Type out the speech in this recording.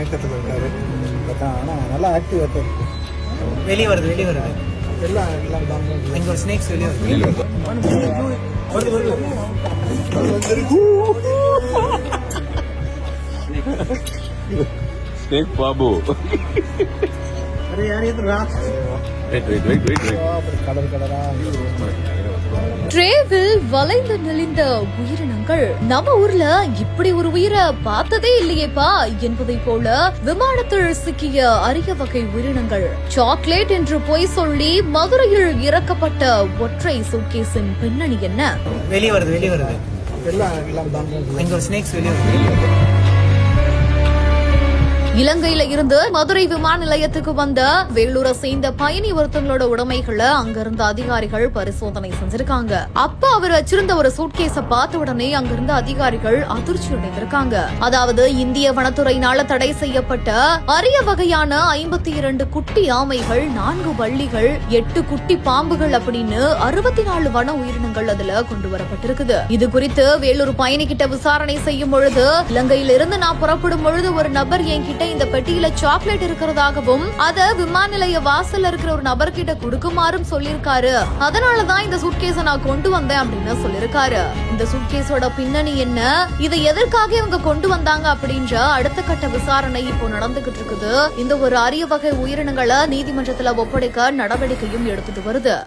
மயக்கத்தில் இருக்காரு. ஆனால் நல்லா ஆக்டிவாக தான் இருக்கு. வெளியே வருது எல்லாம் இங்க ஒரு ஸ்னேக்ஸ் வெளியே வருது. ஸ்னேக் பாபு. ட்ரேவில் வளைந்து நெளிந்த உயிரினங்கள். நம்ம ஊர்ல இப்படி ஒரு உயிரை பார்த்ததே இல்லையேப்பா என்பதை போல விமானத்தில் சிக்கிய அரிய வகை உயிரினங்கள். சாக்லேட் என்று பொய் சொல்லி மதுரையில் இறக்கப்பட்ட ஒற்றை சூட்கேஸின் பின்னணி என்ன? வெளியே வருது எல்லாம் இங்க ஒரு ஸ்னேக்ஸ் வெளியே வருது. இலங்கையில இருந்து மதுரை விமான நிலையத்துக்கு வந்த வேலூரை சேர்ந்த பயணி ஒருத்தங்களோட உடைமைகளை அங்கிருந்த அதிகாரிகள் பரிசோதனை செஞ்சிருக்காங்க. அப்ப அவர் வச்சிருந்த ஒரு சூட்கேஸ பார்த்த உடனே அங்கிருந்த அதிகாரிகள் அதிர்ச்சி அடைந்திருக்காங்க. அதாவது இந்திய வனத்துறையினால தடை செய்யப்பட்ட அரிய வகையான 52 குட்டி ஆமைகள், 4 வள்ளிகள், 8 குட்டி பாம்புகள் அப்படின்னு 64 வன உயிரினங்கள் அதுல கொண்டு வரப்பட்டிருக்குது. இது குறித்து வேலூர் பயணிகிட்ட விசாரணை செய்யும் பொழுது, இலங்கையிலிருந்து நான் புறப்படும் பொழுது ஒரு நபர் என்கிட்ட இந்த பெட்டியில சாக்லேட் இருக்கிறதாகவும் அத விமான நிலைய வாசல்ல இருக்கிற ஒரு நபர்கிட்ட கொடுக்குமாறும் சொல்லிருக்காரு. அதனாலதான் இந்த சூட்கேஸ நான் கொண்டு வந்தேன் அப்படின்னு சொல்லிருக்காரு. இந்த சூட்கேஸோட பின்னணி என்ன, இதை எதற்காக இவங்க கொண்டு வந்தாங்க அப்படின்ற அடுத்த கட்ட விசாரணை இப்போ நடந்துகிட்டு இருக்குது. இந்த ஒரு அரிய வகை உயிரினங்களை நீதிமன்றத்துல ஒப்படைக்க நடவடிக்கையும் எடுத்துட்டு வருது.